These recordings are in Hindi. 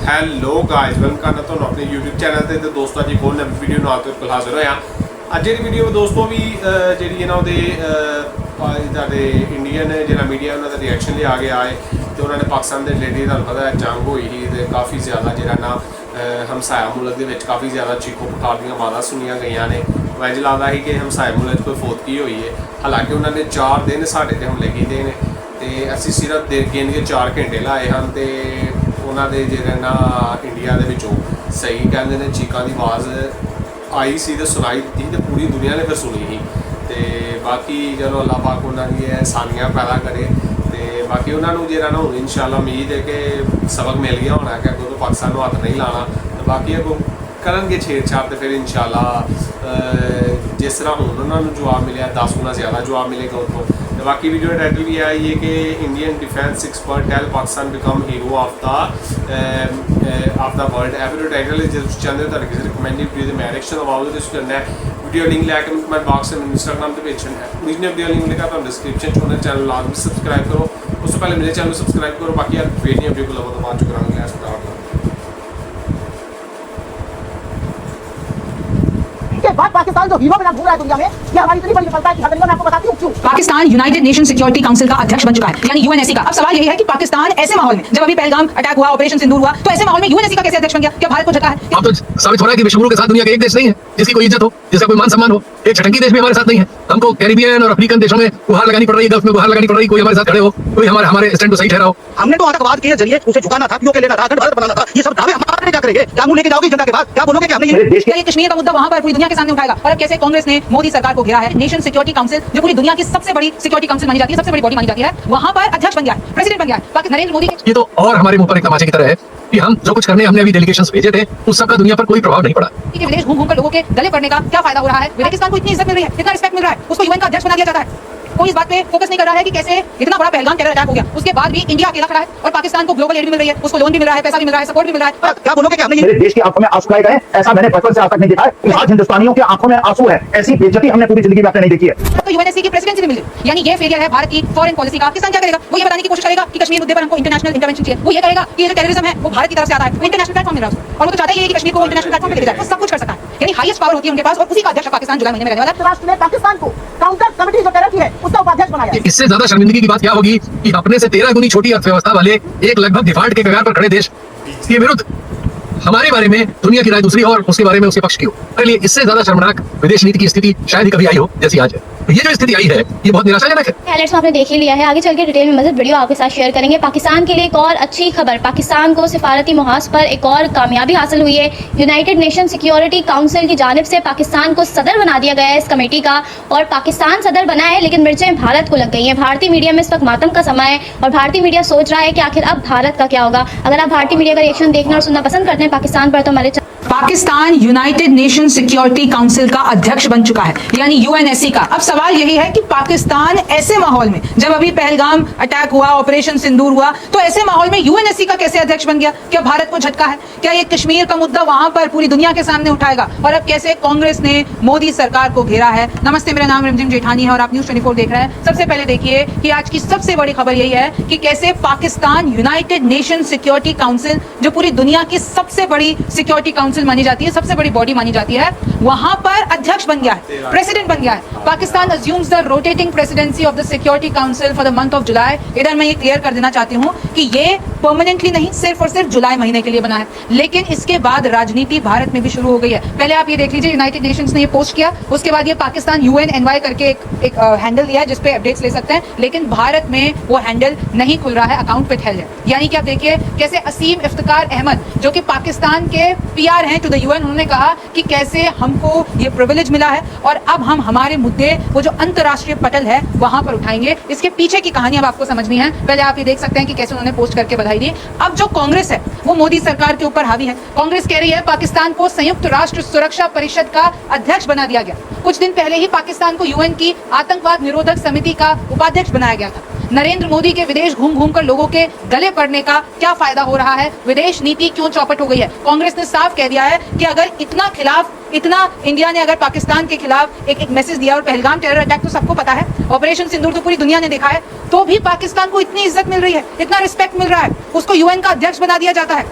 ਹੈਲੋ ਗਾਇਜ਼ ਵੈਲਕਮ ਕਰਨਾ ਤੁਹਾਨੂੰ ਆਪਣੇ YouTube ਚੈਨਲ ਤੇ ਦੋਸਤੋ ਅੱਜ ਹੋਰ ਨਵੀਂ ਵੀਡੀਓ ਨਾਲ ਤੁਹਾਡੇ ਕੋਲ ਹਾਜ਼ਰ ਹੋਇਆ। ਅੱਜ ਦੀ ਵੀਡੀਓ ਦੋਸਤੋ ਵੀ ਜਿਹੜੀ ਇਹਨਾਂ ਦੇ ਤੁਹਾਡੇ ਇੰਡੀਅਨ ਜਿਹੜਾ ਮੀਡੀਆ ਉਹਨਾਂ ਦਾ ਰਿਐਕਸ਼ਨ ਲਿਆ ਗਿਆ ਹੈ ਤੇ ਉਹਨਾਂ ਨੇ ਪਾਕਿਸਤਾਨ ਦੇ ਰਿਲੇਟਿਡ ਤੁਹਾਨੂੰ ਪਤਾ ਹੈ ਜੰਗ ਹੋਈ ਸੀ ਤੇ ਕਾਫੀ ਜ਼ਿਆਦਾ ਜਿਹੜਾ ਨਾ ਹਮਸਾਇਆ ਮੁਲਕ ਦੇ ਵਿੱਚ ਕਾਫੀ ਜ਼ਿਆਦਾ ਚੀਖੋ ਪੁਕਾਰ ਦੀਆਂ ਆਵਾਜ਼ਾਂ ਸੁਣੀਆਂ ਗਈਆਂ ਨੇ। ਇੰਝ ਲੱਗਦਾ ਸੀ ਕਿ ਹਮਸਾਇਆ ਮੁਲਕ ਕੋਈ ਫੌਤਗੀ ਹੋਈ ਹੈ, ਹਾਲਾਂਕਿ ਉਹਨਾਂ ਨੇ 4 ਦਿਨ ਸਾਡੇ ਤੇ ਹਮਲੇ ਕੀਤੇ ਨੇ ਤੇ ਅਸੀਂ ਸਿਰਫ ਗਿਣ ਕੇ 4 ਘੰਟੇ ਲਾਏ ਹਨ ਤੇ ਉਹਨਾਂ ਦੇ ਜਿਹੜੇ ਨਾ ਇੰਡੀਆ ਦੇ ਵਿੱਚੋਂ ਸਹੀ ਕਹਿੰਦੇ ਨੇ ਚੀਕਾਂ ਦੀ ਆਵਾਜ਼ ਆਈ ਸੀ ਤੇ ਸੁਣਾਈ ਦਿੱਤੀ ਤੇ ਪੂਰੀ ਦੁਨੀਆ ਨੇ ਫਿਰ ਸੁਣੀ ਸੀ। ਤੇ ਬਾਕੀ ਚਲੋ ਅੱਲਾਹ ਪਾਕ ਉਹਨਾਂ ਦੀ ਆਸਾਨੀਆਂ ਪੈਦਾ ਕਰੇ ਤੇ ਬਾਕੀ ਉਹਨਾਂ ਨੂੰ ਜਿਹੜਾ ਨਾ ਹੁਣ ਇਨਸ਼ਾਅੱਲਾ ਉਮੀਦ ਹੈ ਕਿ ਸਬਕ ਮਿਲ ਗਿਆ ਹੋਣਾ ਕਿ ਅੱਗੋਂ ਤੋਂ ਪਾਕਿਸਤਾਨ ਨੂੰ ਹੱਥ ਨਹੀਂ ਲਾਣਾ ਤੇ ਬਾਕੀ ਅੱਗੋਂ ਕਰਨਗੇ ਛੇੜਛਾੜ ਤੇ ਫਿਰ ਇਨਸ਼ਾਅੱਲਾ ਜਿਸ ਤਰ੍ਹਾਂ ਹੁਣ ਉਹਨਾਂ ਨੂੰ ਜਵਾਬ ਮਿਲਿਆ 10 ਗੁਣਾ ਜ਼ਿਆਦਾ ਜਵਾਬ ਮਿਲੇਗਾ ਉੱਥੋਂ। तो बाकी वीडियो टाइटल भी है ये कि Indian defence expert tell Pakistan become hero of the world. A video title जो चाहते हो किसी रिकमेंडेड वीडियो मैं रिएक्शन अबाउट दिस करना है वीडियो लिंक लैके कमेंट बॉक्स में इंस्टाग्राम पे भेजना है ओरिजिनल वीडियो लिंक लिखा तो डिस्क्रिप्शन में चैनल लाजमी सब्सक्राइब करो। उससे पहले मेरे चैनल सब्सक्राइब करो। बाकी यार वेट नहीं वीडियो को लगा तो बाद जो करांगे स्टार्ट के बाद पाकिस्तान जो हीरो बना घूम रहा है दुनिया में, ये हमारी इतनी बड़ी विफलता है कि मैं आपको बताती हूँ क्यों। Pakistan United nation security council का अध्यक्ष बन चुका है यानी यूएनएससी का। अब सवाल यही है कि पाकिस्तान ऐसे माहौल में, जब अभी पहलगाम अटैक हुआ, ऑपरेशन सिंदूर हुआ, तो ऐसे माहौल में यूएनएससी का कैसे अध्यक्ष बन गया? क्या भारत को झटका है? अब तो साबित हो रहा है कि विश्व गुरु के साथ दुनिया के एक देश नहीं है जिसकी कोई इज्जत हो, जिसका कोई मान सम्मान हो। एक छटंकी देश भी हमारे साथ नहीं है। हमको कैरिबियन और अफ्रीकन देशों में गुहार लगानी पड़ रही है, गल्फ में गुहार लगानी पड़ रही है। कोई हमारे साथ खड़े हो, कोई हमारे स्टैंड को सही ठहराओ। हमने तो आतंकवाद के जरिए उसे झुकाना था, पीओके लेना था, अखंड भारत बनाना था। ये सब दावे हमारे क्या करेंगे? क्या मुंह लेके जाओगे जनता के बाद? क्या बोलोगे कि हमने ये कश्मीर का मुद्दा वहां पर पूरी दुनिया के सामने उठाएगा? और अब कैसे कांग्रेस ने मोदी सरकार को घेरा है। नेशन सिक्योरिटी काउंसिल जो पूरी दुनिया की सबसे बड़ी सिक्योरिटी काउंसिल मानी जाती है, सबसे बड़ी बॉडी मानी जाती है, वहां पर अध्यक्ष बन गया है, प्रेसिडेंट बन गया है पाकिस्तान नरेंद्र मोदी। ये तो और हमारे मुंह पर एक तमाचे की तरह है कि हम जो कुछ करने हमने अभी डेलीगेशंस भेजे थे उस सब का दुनिया पर कोई प्रभाव नहीं पड़ा। विदेश घूम कर लोगों के गले पड़ने का क्या फायदा हो रहा है? पाकिस्तान को इतनी इज्जत मिल रही है, इतना रिस्पेक्ट मिल रहा है, उसको यूएन का अध्यक्ष बना दिया जाता है। कोई इस बात पे फोकस नहीं कर रहा है कि कैसे इतना बड़ा पहलगाम टेरर अटैक हो गया, उसके बाद भी इंडिया अकेला खड़ा है और पाकिस्तान को ग्लोबल एड भी मिल रही है, उसको लोन भी मिल रहा है, पैसा भी मिल रहा है, सपोर्ट भी मिल रहा है। क्या बोलोगे कि हमने मेरे देश की आंखों में आंसू आए गए? ऐसा मैंने बचपन से आज तक नहीं देखा है। आज हिंदुस्तानियों की आंखों में आंसू है, ऐसी बेइज्जती हमने पूरी जिंदगी में आपने नहीं देखी है। तो यूएनएससी की प्रेसिडेंसी भी मिली, यानी ये फेलियर है भारत की फॉरेन पॉलिसी का। पाकिस्तान क्या करेगा? वो ये बताने की कोशिश करेगा कि कश्मीर मुद्दे पर हमको इंटरनेशनल इंटरवेंशन चाहिए। वो ये कहेगा कि ये जो टेररिज्म है वो भारत की तरफ से आता है, इंटरनेशनल प्लेटफॉर्म मिल रहा है और वो तो चाहता ही है कि कश्मीर को इंटरनेशनल प्लेटफॉर्म पे लेके जाए। वो सब कुछ कर सकता है, यानी हाईएस्ट पावर होती है उनके पास और उसी का अध्यक्ष पाकिस्तान जुलाई महीने में रहने वाला है। राष्ट्र ने पाकिस्तान को काउंटर कमेटी जो टेरर की है उसका उपाध्यक्ष बनाया। इससे ज्यादा शर्मिंदगी की बात क्या होगी कि अपने से 13 गुनी छोटी अर्थव्यवस्था वाले एक लगभग डिफॉल्ट के कगार पर खड़े देश के विरुद्ध हमारे बारे में दुनिया की राय दूसरी और उसके बारे में उसके पक्ष की हो। मेरे लिए इससे ज्यादा शर्मनाक विदेश नीति की स्थिति शायद ही कभी आई हो जैसी आज है। तो ये जो स्थिति आई है ये बहुत निराशाजनक है। हाइलाइट्स आपने देख ही लिया है, आगे चल के डिटेल में मज़ीद वीडियो आपके साथ शेयर करेंगे। पाकिस्तान के लिए एक और अच्छी खबर, पाकिस्तान को सिफारती मुहाज पर एक और कामयाबी हासिल हुई है। यूनाइटेड नेशन सिक्योरिटी काउंसिल की जानिब से पाकिस्तान को सदर बना दिया गया है इस कमेटी का और पाकिस्तान सदर बना है, लेकिन मिर्चें भारत को लग गई हैं। भारतीय मीडिया में इस वक्त मातम का समय है और भारतीय मीडिया सोच रहा है कि आखिर अब भारत का क्या होगा। अगर आप भारतीय मीडिया का रिएक्शन देखना और सुनना पसंद करते हैं पाकिस्तान पर, तो हमारे Pakistan United nation security council का अध्यक्ष बन चुका है यानी यूएनएससी का। अब सवाल यही है कि पाकिस्तान ऐसे माहौल में, जब अभी पहलगाम अटैक हुआ, ऑपरेशन सिंदूर हुआ, तो ऐसे माहौल में यूएनएससी का कैसे अध्यक्ष बन गया? क्या भारत को झटका है? क्या ये कश्मीर का मुद्दा वहां पर पूरी दुनिया के सामने उठाएगा? और अब कैसे कांग्रेस ने मोदी सरकार को घेरा है। नमस्ते, मेरा नाम रिमझिम जेठानी है और आप न्यूज़ 24 देख रहे हैं। सबसे पहले देखिए कि आज की सबसे बड़ी खबर यही है कि कैसे Pakistan United nation security council जो पूरी दुनिया की सबसे बड़ी सिक्योरिटी काउंसिल मानी जाती है, सबसे बड़ी बॉडी मानी जाती है, वहां पर अध्यक्ष बन गया है, प्रेसिडेंट बन गया है। Pakistan assumes the rotating presidency of the security council for the month of July. इधर मैं ये क्लियर कर देना चाहती हूँ कि ये परमानेंटली नहीं, सिर्फ और सिर्फ जुलाई महीने के लिए बना है, लेकिन इसके बाद राजनीति भारत में भी शुरू हो गई है। पहले आप ये देख लीजिए, यूनाइटेड नेशंस ने ये पोस्ट किया, उसके बाद ये पाकिस्तान UNNY करके एक हैंडल दिया है जिसपे अपडेट्स ले सकते हैं, लेकिन भारत में वो हैंडल नहीं खुल रहा है, अकाउंट पे ठहर है। यानी कि आप देखिए कैसे असीम इफ्तिकार अहमद जो कि पाकिस्तान के PR हैं टू द UN, उन्होंने कहा कि कैसे हमको ये प्रिविलेज मिला है और अब हम हमारे मुद्दे वो जो अंतर्राष्ट्रीय पटल है वहां पर उठाएंगे। इसके पीछे की कहानी अब आपको समझनी है। पहले आप ये देख सकते हैं कि कैसे उन्होंने पोस्ट करके बधाई दी। अब जो कांग्रेस है वो मोदी सरकार के ऊपर हावी है। कांग्रेस कह रही है पाकिस्तान को संयुक्त राष्ट्र सुरक्षा परिषद का अध्यक्ष बना दिया गया। कुछ दिन पहले ही पाकिस्तान को UN की आतंकवाद निरोधक समिति का उपाध्यक्ष बनाया गया था। नरेंद्र मोदी के विदेश घूम घूम कर लोगों के गले पड़ने का क्या फायदा हो रहा है? विदेश नीति क्यों चौपट हो गई है? कांग्रेस ने साफ कह दिया है कि अगर इतना इंडिया ने अगर पाकिस्तान के खिलाफ एक मैसेज दिया, और पहलगाम टेरर अटैक तो सबको पता है, ऑपरेशन सिंदूर तो पूरी दुनिया ने देखा है, तो भी पाकिस्तान को इतनी इज्जत मिल रही है, इतना रिस्पेक्ट मिल रहा है, उसको UN का अध्यक्ष बना दिया जाता है।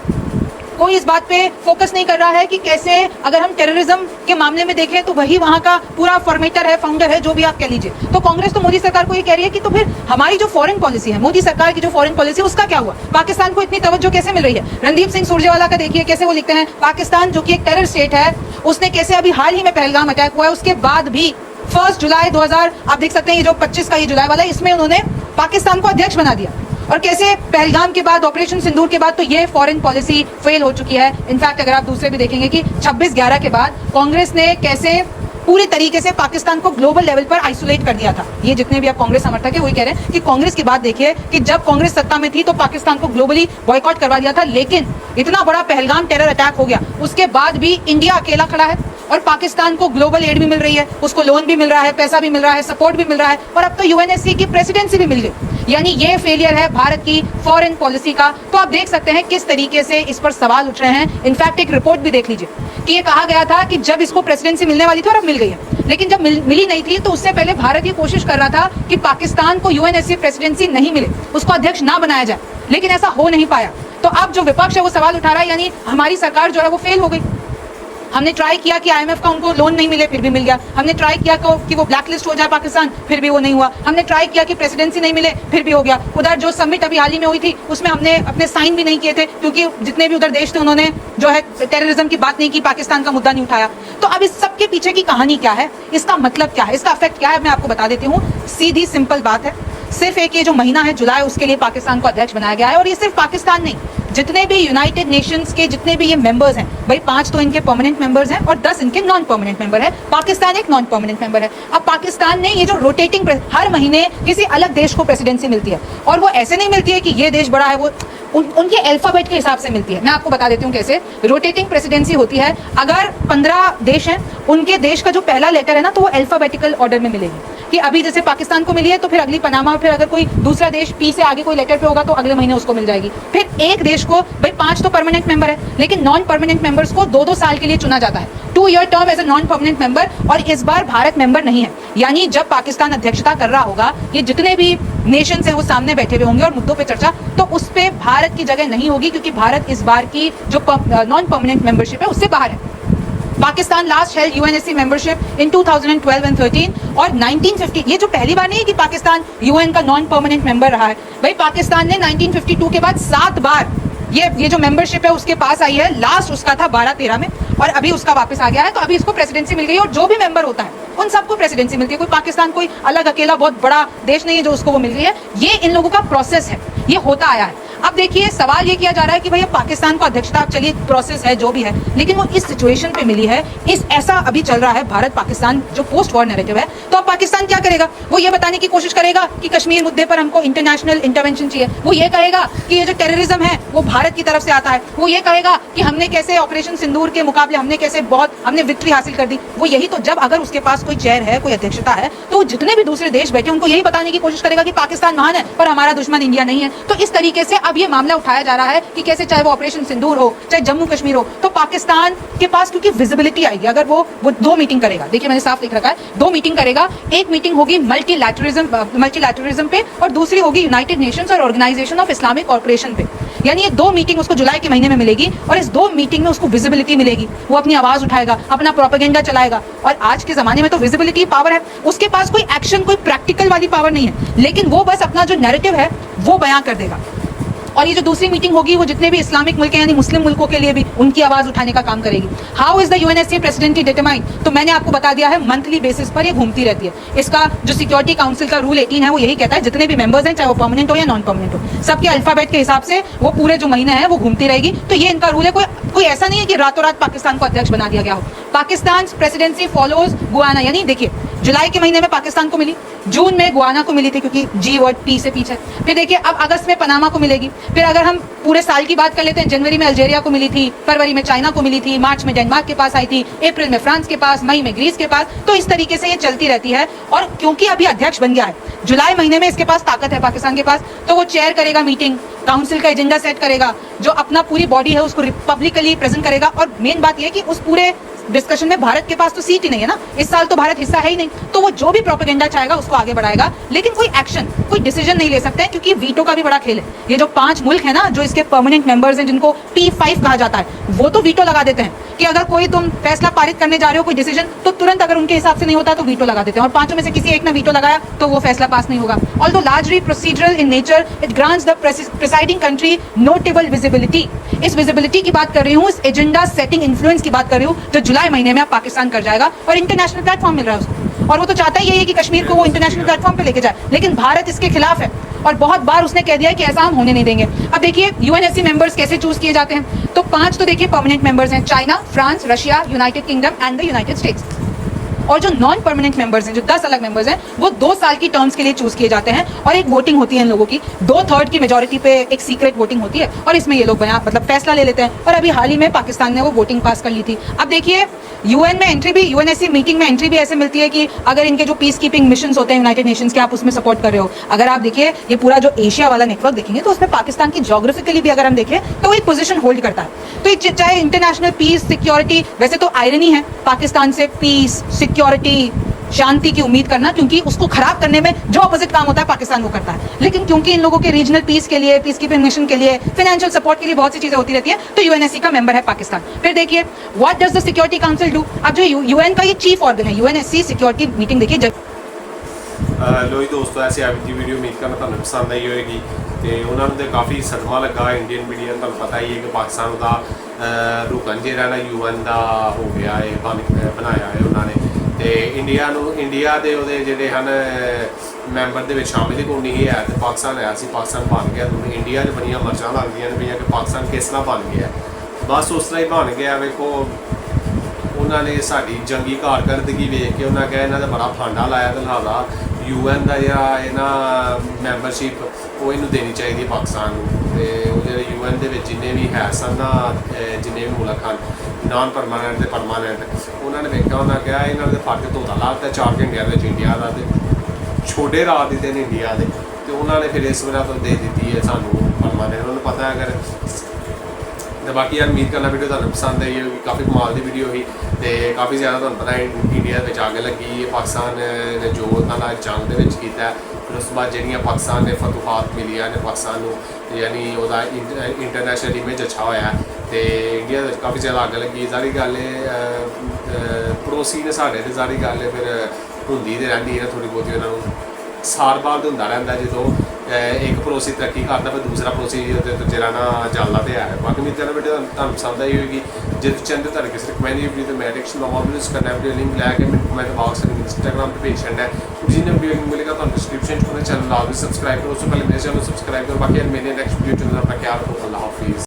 कोई इस बात पे फोकस नहीं कर रहा है कि कैसे, अगर हम टेररिज्म के मामले में देखें तो वही वहां का पूरा फॉर्मेटर है, फाउंडर है, जो भी आप कह लीजिए। तो कांग्रेस तो मोदी सरकार को ये कह रही है कि तो फिर हमारी जो फॉरेन पॉलिसी है, मोदी सरकार की जो फॉरेन पॉलिसी, उसका क्या हुआ? पाकिस्तान को इतनी तवज्जो कैसे मिल रही है? रणदीप सिंह सुरजेवाला का देखिए कैसे वो लिखते हैं, पाकिस्तान जो कि एक टेरर स्टेट है, उसने कैसे अभी हाल ही में पहलगाम अटैक हुआ है उसके बाद भी 1 जुलाई 2000, आप देख सकते हैं ये जो 25 का ये जुलाई वाला है, इसमें उन्होंने पाकिस्तान को अध्यक्ष बना दिया। और कैसे पहलगाम के बाद, ऑपरेशन सिंदूर के बाद तो ये फॉरेन पॉलिसी फेल हो चुकी है। इनफैक्ट अगर आप दूसरे भी देखेंगे कि 26/11 के बाद कांग्रेस ने कैसे पूरी तरीके से पाकिस्तान को ग्लोबल लेवल पर आइसोलेट कर दिया था। ये जितने भी आप कांग्रेस समर्थक है वही कह रहे हैं कि कांग्रेस की बात देखिए कि जब कांग्रेस सत्ता में थी तो पाकिस्तान को ग्लोबली बॉयकॉट करवा दिया था, लेकिन इतना बड़ा पहलगाम टेरर अटैक हो गया, उसके बाद भी इंडिया अकेला खड़ा है और पाकिस्तान को ग्लोबल एड भी मिल रही है, उसको लोन भी मिल रहा है, पैसा भी मिल रहा है, सपोर्ट भी मिल रहा है, और अब तो यूएनएससी की प्रेसिडेंसी भी मिल गई। यानी ये फेलियर है भारत की फॉरेन पॉलिसी का। तो आप देख सकते हैं किस तरीके से इस पर सवाल उठ रहे हैं। इनफैक्ट एक रिपोर्ट भी देख लीजिए कि ये कहा गया था कि जब इसको प्रेसिडेंसी मिलने वाली थी और अब मिल गई है, लेकिन जब मिली नहीं थी तो उससे पहले भारत ये कोशिश कर रहा था कि पाकिस्तान को यूएनएससी प्रेसिडेंसी नहीं मिले, उसको अध्यक्ष ना बनाया जाए, लेकिन ऐसा हो नहीं पाया। तो अब जो विपक्ष है वो सवाल उठा रहा है, यानी हमारी सरकार जो है वो फेल हो गई। हमने ट्राई किया कि आईएमएफ का उनको लोन नहीं मिले, फिर भी मिल गया। हमने ट्राई किया कि वो ब्लैकलिस्ट हो जाए पाकिस्तान, फिर भी वो नहीं हुआ। हमने ट्राई किया कि प्रेसिडेंसी नहीं मिले, फिर भी हो गया। उधर जो समिट अभी हाल ही में हुई थी उसमें हमने अपने साइन भी नहीं किए थे, क्योंकि जितने भी उधर देश थे उन्होंने जो है टेररिज्म की बात नहीं की, पाकिस्तान का मुद्दा नहीं उठाया। तो अब इस सब के पीछे की कहानी क्या है, इसका मतलब क्या है, इसका इफेक्ट क्या है, मैं आपको बता देती हूँ। सीधी सिंपल बात है, सिर्फ एक ये जो महीना है जुलाई, उसके लिए पाकिस्तान को अध्यक्ष बनाया गया है। और ये सिर्फ पाकिस्तान नहीं, जितने भी यूनाइटेड नेशंस के जितने भी ये मेंबर्स हैं, भाई 5 तो इनके परमानेंट मेंबर्स हैं और 10 इनके नॉन परमानेंट मेंबर है। पाकिस्तान एक नॉन परमानेंट मेंबर है। अब पाकिस्तान ने ये जो रोटेटिंग, हर महीने किसी अलग देश को प्रेसिडेंसी मिलती है, और वो ऐसे नहीं मिलती है कि ये देश बड़ा है, वो उनके अल्फाबेट के हिसाब से मिलती है। मैं आपको बता देती हूँ कैसे रोटेटिंग प्रेसिडेंसी होती है। अगर 15 देश हैं, उनके देश का जो पहला लेटर है ना, तो वो अल्फाबेटिकल ऑर्डर में मिलेगी, कि अभी जैसे पाकिस्तान को मिली है तो फिर अगली पनामा, फिर अगर कोई दूसरा देश पी से आगे कोई लेटर पे होगा तो अगले महीने उसको मिल जाएगी। फिर एक देश को, भाई 5 तो परमानेंट मेंबर है, लेकिन नॉन परमानेंट मेंबर्स को 2-2 साल के लिए चुना जाता है, 2 year term as a non permanent member. और इस बार भारत मेंबर नहीं है, यानी जब पाकिस्तान अध्यक्षता कर रहा होगा, ये जितने भी नेशंस हैं वो सामने बैठे हुए होंगे और मुद्दों पे चर्चा, तो उस पे भारत की जगह नहीं होगी, क्योंकि भारत इस बार की जो नॉन परमानेंट मेंबरशिप है उससे बाहर है। Pakistan last held UNSC membership in 2012 and 13 और 1950। ये जो पहली बार नहीं है कि पाकिस्तान यूएन का नॉन परमानेंट मेंबर रहा है, भाई पाकिस्तान ने 1952 के बाद 7 बार ये जो मेंबरशिप है उसके पास आई है। लास्ट उसका था 12-13 में, और अभी उसका वापस आ गया है। तो अभी इसको प्रेसिडेंसी मिल गई, और जो भी मेंबर होता है उन सबको प्रेसिडेंसी मिलती है। कोई पाकिस्तान कोई अलग अकेला बहुत बड़ा देश नहीं है जो उसको वो मिल गई है। ये इन लोगों का प्रोसेस है, ये होता आया है। अब देखिए सवाल ये किया जा रहा है कि भैया पाकिस्तान को अध्यक्षता, चलिए प्रोसेस है जो भी है, लेकिन वो इस सिचुएशन पे मिली है, इस ऐसा अभी चल रहा है भारत पाकिस्तान जो पोस्ट वॉर नैरेटिव है। तो अब पाकिस्तान क्या करेगा? वो ये बताने की कोशिश करेगा कि कश्मीर मुद्दे पर हमको इंटरनेशनल इंटरवेंशन चाहिए। वो ये कहेगा कि ये जो टेररिज्म है वो भारत की तरफ से आता है। वो ये कहेगा कि हमने कैसे ऑपरेशन सिंदूर के मुकाबले हमने विक्ट्री हासिल कर दी। वो यही तो, जब अगर उसके पास कोई चेयर है, कोई अध्यक्षता है, तो जितने भी दूसरे देश बैठे उनको यही बताने की कोशिश करेगा कि पाकिस्तान महान है पर हमारा दुश्मन इंडिया नहीं है। तो इस तरीके से अब ये मामला उठाया जा रहा है कि कैसे, चाहे वो ऑपरेशन सिंदूर हो, चाहे जम्मू कश्मीर हो, तो पाकिस्तान के पास क्योंकि विजिबिलिटी आएगी अगर वो 2 मीटिंग करेगा। देखिए मैंने साफ लिख रखा है, 2 मीटिंग करेगा। एक मीटिंग होगी मल्टीलैटरलिज्म पे, और दूसरी होगी यूनाइटेड नेशंस और ऑर्गेनाइजेशन ऑफ इस्लामिक कॉर्पोरेशन पे। यानी ये 2 मीटिंग उसको जुलाई के महीने में मिलेगी, और इस 2 मीटिंग में उसको विजिबिलिटी मिलेगी। वो अपनी आवाज उठाएगा, अपना प्रोपेगेंडा चलाएगा। और आज के जमाने में तो विजिबिलिटी पावर है, उसके पास कोई एक्शन, कोई प्रैक्टिकल वाली पावर नहीं है, लेकिन वो बस अपना जो नैरेटिव है वो बयां कर देगा। और ये जो दूसरी मीटिंग होगी वो जितने भी इस्लामिक मुल्क हैं, यानी मुस्लिम मुल्कों के लिए भी उनकी आवाज उठाने का काम करेगी। How is the UNSC presidency determined? तो मैंने आपको बता दिया है, मंथली बेसिस पर ये घूमती रहती है। इसका जो सिक्योरिटी काउंसिल का रूल 18 है वो यही कहता है, जितने भी मेंबर्स हैं, चाहे वो परमानेंट हो या नॉन परमानेंट हो, सबके अल्फाबेट के हिसाब से वो पूरे जो महीने हैं वो घूमती रहेगी। तो ये इनका रूल है। कोई ऐसा नहीं है कि रातों रात पाकिस्तान को अध्यक्ष बना दिया गया हो। पाकिस्तान प्रेसिडेंसी फॉलोज गुआना, यानी देखिए जुलाई के महीने में पाकिस्तान को मिली, जून में गुआना को मिली थी, क्योंकि जी वर्ड पी से पीछे। फिर देखिए अब अगस्त में पनामा को मिलेगी। फिर अगर हम पूरे साल की बात कर लेते हैं, जनवरी में अल्जेरिया को मिली थी, फरवरी में चाइना को मिली थी, मार्च में डेनमार्क के पास आई थी, अप्रैल में फ्रांस के पास, मई में ग्रीस के पास। तो इस तरीके से ये चलती रहती है। और क्योंकि अभी अध्यक्ष बन गया है, जुलाई महीने में इसके पास ताकत है पाकिस्तान के पास, तो वो चेयर करेगा मीटिंग, काउंसिल का एजेंडा सेट करेगा, जो अपना पूरी बॉडी है उसको पब्लिकली प्रेजेंट करेगा। और मेन बात यह है कि उस पूरे डिस्कशन में भारत के पास तो सीट ही नहीं है ना, इस साल तो भारत हिस्सा है ही नहीं, तो वो जो भी प्रोपेगेंडा चाहेगा उसको आगे बढ़ाएगा, लेकिन कोई एक्शन, कोई डिसीजन नहीं ले सकते हैं, क्योंकि वीटो का भी बड़ा खेल है। ये जो 5 मुल्क है ना जो इसके परमानेंट मेंबर्स हैं, जिनको P5 कहा जाता है, वो तो वीटो लगा देते हैं कि अगर कोई तुम फैसला पारित करने जा रहे हो, कोई डिसीजन, तो तुरंत अगर उनके हिसाब से नहीं होता तो वीटो लगा देते हैं, और 5 में से किसी एक ने वीटो लगाया तो वो फैसला पास नहीं होगा। Although largely procedural in nature, it grants the presiding country notable visibility. इस विजिबिलिटी की बात कर रही हूँ, इस एजेंडा सेटिंग इन्फ्लुएंस की बात कर रही हूँ, जो जुलाई महीने में अब पाकिस्तान कर जाएगा, और इंटरनेशनल प्लेटफॉर्म मिल रहा है उसको, और वो तो चाहता ही यही है कि कश्मीर को वो इंटरनेशनल प्लेटफॉर्म पे लेके जाए, लेकिन भारत इसके खिलाफ है, और बहुत बार उसने कह दिया है कि ऐसा हम होने नहीं देंगे। अब देखिए यूएनएससी मेंबर्स कैसे चूज किए जाते हैं, तो 5 तो देखिए परमानेंट मेंबर्स हैं, China, France, Russia, United kingdom and the United states. और जो नॉन परमानेंट मेंबर्स हैं, जो 10 अलग मेंबर्स हैं, वो 2 साल की टर्म्स के लिए चूज किए जाते हैं, और एक वोटिंग होती है इन लोगों की, 2/3 की मेजोरिटी पे एक सीक्रेट वोटिंग होती है, और इसमें ये लोग मतलब फैसला ले लेते हैं। और अभी हाल ही में पाकिस्तान ने वो वोटिंग पास कर ली थी। अब देखिए यूएन में एंट्री भी, यूएनएससी मीटिंग में एंट्री भी ऐसे मिलती है कि अगर इनके जो पीस कीपिंग मिशंस होते हैं यूनाइटेड नेशंस के, आप उसमें सपोर्ट कर रहे हो। अगर आप देखिए ये पूरा जो एशिया वाला नेटवर्क देखेंगे, तो उसमें पाकिस्तान की ज्योग्राफिकली भी अगर हम देखें तो वो एक पोजीशन होल्ड करता है। तो ये चाहे इंटरनेशनल पीस, सिक्योरिटी, वैसे तो आयरनी है पाकिस्तान से पीस, सिक्योरिटी, शांति की उम्मीद करना, क्योंकि उसको खराब करने में जो अपोजिट काम होता है पाकिस्तान वो करता है, लेकिन क्योंकि इन लोगों के रीजनल पीस के लिए, पीस कीपिंग मिशन के लिए, फाइनेंशियल सपोर्ट के लिए बहुत सी चीजें होती रहती है, तो यूएनएससी का मेंबर है पाकिस्तान। फिर देखिए what does the security council do. अब जो यूएन का ये चीफ ऑर्गन है, यूएनएससी सिक्योरिटी मीटिंग देखिए ਲੋ ਜੀ ਦੋਸਤੋ, ਐਸੀ ਅੱਜ ਦੀ ਵੀਡੀਓ ਉਮੀਦ ਕਰਨਾ ਤੁਹਾਨੂੰ ਪਸੰਦ ਆਈ ਹੋਏਗੀ, ਤੇ ਉਹਨਾਂ ਨੂੰ ਤੇ ਕਾਫੀ ਸਦਮਾ ਲੱਗਾ ਇੰਡੀਅਨ ਮੀਡੀਆ ਨੂੰ। ਤੁਹਾਨੂੰ ਪਤਾ ਹੀ ਹੈ ਕਿ ਪਾਕਿਸਤਾਨ ਦਾ ਰੁਕਨ ਜਿਹੜਾ ਨਾ ਯੂਐਨ ਦਾ ਹੋ ਗਿਆ ਹੈ, ਬਣਾਇਆ ਹੈ ਉਹਨਾਂ ਨੇ, ਤੇ ਇੰਡੀਆ ਦੇ ਉਹਦੇ ਜਿਹੜੇ ਹਨ ਮੈਂਬਰ ਦੇ ਵਿੱਚ ਸ਼ਾਮਿਲ ਕੋਈ ਨਹੀਂ ਹੈ, ਤੇ ਪਾਕਿਸਤਾਨ ਆਇਆ ਸੀ, ਪਾਕਿਸਤਾਨ ਬਣ ਗਿਆ। ਹੁਣ ਇੰਡੀਆ 'ਚ ਬੜੀਆਂ ਮਰਜ਼ਾਂ ਲੱਗਦੀਆਂ ਨੇ ਪਈਆਂ ਕਿ ਪਾਕਿਸਤਾਨ ਕਿਸ ਤਰ੍ਹਾਂ ਬਣ ਗਿਆ, ਬਸ ਉਸ ਤਰ੍ਹਾਂ ਹੀ ਬਣ ਗਿਆ। ਵੇਖੋ ਉਹਨਾਂ ਨੇ ਸਾਡੀ ਜੰਗੀ ਕਾਰਕਰਦਗੀ ਵੇਖ ਕੇ ਉਹਨਾਂ ਕਿਹਾ ਇਹਨਾਂ ਦਾ ਬੜਾ ਫਾਂਡਾ ਲਾਇਆ, ਤੇ ਲਿਹਾਜ਼ਾ ਯੂਐਨ ਦਾ ਜਿਹੜਾ ਇਹਨਾਂ ਮੈਂਬਰਸ਼ਿਪ ਉਹ ਇਹਨੂੰ ਦੇਣੀ ਚਾਹੀਦੀ ਹੈ ਪਾਕਿਸਤਾਨ ਨੂੰ। ਤੇ ਉਹ ਜਿਹੜੇ ਯੂਐਨ ਦੇ ਵਿੱਚ ਜਿੰਨੇ ਵੀ ਹੈ ਸਨ ਨਾ, ਜਿੰਨੇ ਵੀ ਮੁਲਕ ਹਨ ਨਾਨ ਪਰਮਾਨੈਂਟ ਤੇ ਪਰਮਾਨੈਂਟ, ਉਹਨਾਂ ਨੇ ਵੇਖਿਆ, ਉਹਨਾਂ ਕਿਹਾ ਇਹਨਾਂ ਦੇ ਫਰਕ ਧੋਤਾ ਲਾਤਾ 4 ਘੰਟਿਆਂ ਵਿੱਚ ਇੰਡੀਆ ਦਾ, ਤੇ ਛੋਟੇ ਰਾਤ ਦਿੱਤੇ ਨੇ ਇੰਡੀਆ ਦੇ, ਤੇ ਉਹਨਾਂ ਨੇ ਫਿਰ ਇਸ ਵਜ੍ਹਾ ਤੋਂ ਦੇ ਦਿੱਤੀ ਹੈ ਸਾਨੂੰ ਪਰਮਾਨੈਂਟ। ਉਹਨਾਂ ਨੂੰ ਪਤਾ ਅਗਰ ਤੇ ਬਾਕੀ ਯਾਰ ਉਮੀਦ ਕਰਨਾ ਵੀਡੀਓ ਤੁਹਾਨੂੰ ਪਸੰਦ ਆਈ ਹੋਵੇਗੀ। ਕਾਫੀ ਕਮਾਲ ਦੀ ਵੀਡੀਓ ਹੋਈ, ਤੇ ਕਾਫੀ ਜ਼ਿਆਦਾ ਤੁਹਾਨੂੰ ਪਤਾ ਇੰਡੀਆ ਵਿੱਚ ਅੱਗ ਲੱਗੀ, ਪਾਕਿਸਤਾਨ ਨੇ ਜੋ ਉਹਨਾਂ ਨਾਲ ਜੰਗ ਦੇ ਵਿੱਚ ਕੀਤਾ, ਫਿਰ ਉਸ ਤੋਂ ਬਾਅਦ ਜਿਹੜੀਆਂ ਪਾਕਿਸਤਾਨ ਨੇ ਫਤੂਹਾਤ ਮਿਲੀਆਂ ਨੇ ਪਾਕਿਸਤਾਨ ਨੂੰ, ਯਾਨੀ ਉਹਦਾ ਇੰਟਰਨੈਸ਼ਨਲ ਇਮੇਜ ਅੱਛਾ ਹੋਇਆ, ਤੇ ਇੰਡੀਆ ਵਿੱਚ ਕਾਫੀ ਜ਼ਿਆਦਾ ਅੱਗ ਲੱਗੀ। ਜ਼ਾਰੀ ਗੱਲ ਹੈ ਪੜੋਸੀ ਨੇ ਸਾਡੇ, ਤੇ ਜ਼ਾਰੀ ਗੱਲ ਹੈ ਫਿਰ ਹੁੰਦੀ ਤੇ ਰਹਿੰਦੀ ਹੈ ਥੋੜ੍ਹੀ ਬਹੁਤੀ, ਉਹਨਾਂ ਨੂੰ ਸਾਲ ਬਾਅਦ ਹੁੰਦਾ ਰਹਿੰਦਾ, ਜਦੋਂ ਇੱਕ ਪੜੋਸੀ ਤਰੱਕੀ ਕਰਦਾ ਫਿਰ ਦੂਸਰਾ ਪੜੋਸੀ ਜਿਹੜਾ ਨਾ ਚੱਲਦਾ ਤੇ ਹੈ। ਬਾਕੀ ਮੇਰੀ ਤਰ੍ਹਾਂ ਵੀਡੀਓ ਤੁਹਾਨੂੰ ਪਸੰਦ ਆਈ ਹੋਏਗੀ। ਜੇ ਤੁਸੀਂ ਚਾਹੁੰਦੇ ਤੁਹਾਡੇ ਕਿਸੇ ਰਿਕਮੈਂਡ ਵੀਡੀਓ ਤੇ ਮੈਂ ਡਿਸਕ੍ਰਿਪਸ਼ਨ ਨੰਬਰ ਯੂਜ਼ ਕਰਨਾ, ਵੀਡੀਓ ਲਿੰਕ ਲੈ ਕੇ ਮੈਨੂੰ ਕਮੈਂਟ ਬਾਕਸ ਵਿੱਚ ਇੰਸਟਾਗ੍ਰਾਮ ਤੇ ਭੇਜ ਛੱਡਣਾ। ਜਿਹਨੇ ਵੀਡੀਓ ਲਿੰਕ ਮਿਲੇਗਾ ਤੁਹਾਨੂੰ ਡਿਸਕ੍ਰਿਪਸ਼ਨ 'ਚ ਉਹਨੇ ਚੈਨਲ ਲਾਜ਼ਮੀ ਸਬਸਕ੍ਰਾਈਬ ਕਰੋ। ਉਸ ਤੋਂ ਪਹਿਲੇ ਮੇਰੇ ਚੈਨਲ ਨੂੰ ਸਬਸਕ੍ਰਾਈਬ ਕਰੋ। ਬਾਕੀ ਮੇਰੇ ਨੈਕਸਟ ਵੀਡੀਓ 'ਚ ਆਪਣਾ ਖਿਆਲ ਰੱਖੋ। ਅੱਲਾਹ ਹਾਫਿਜ਼।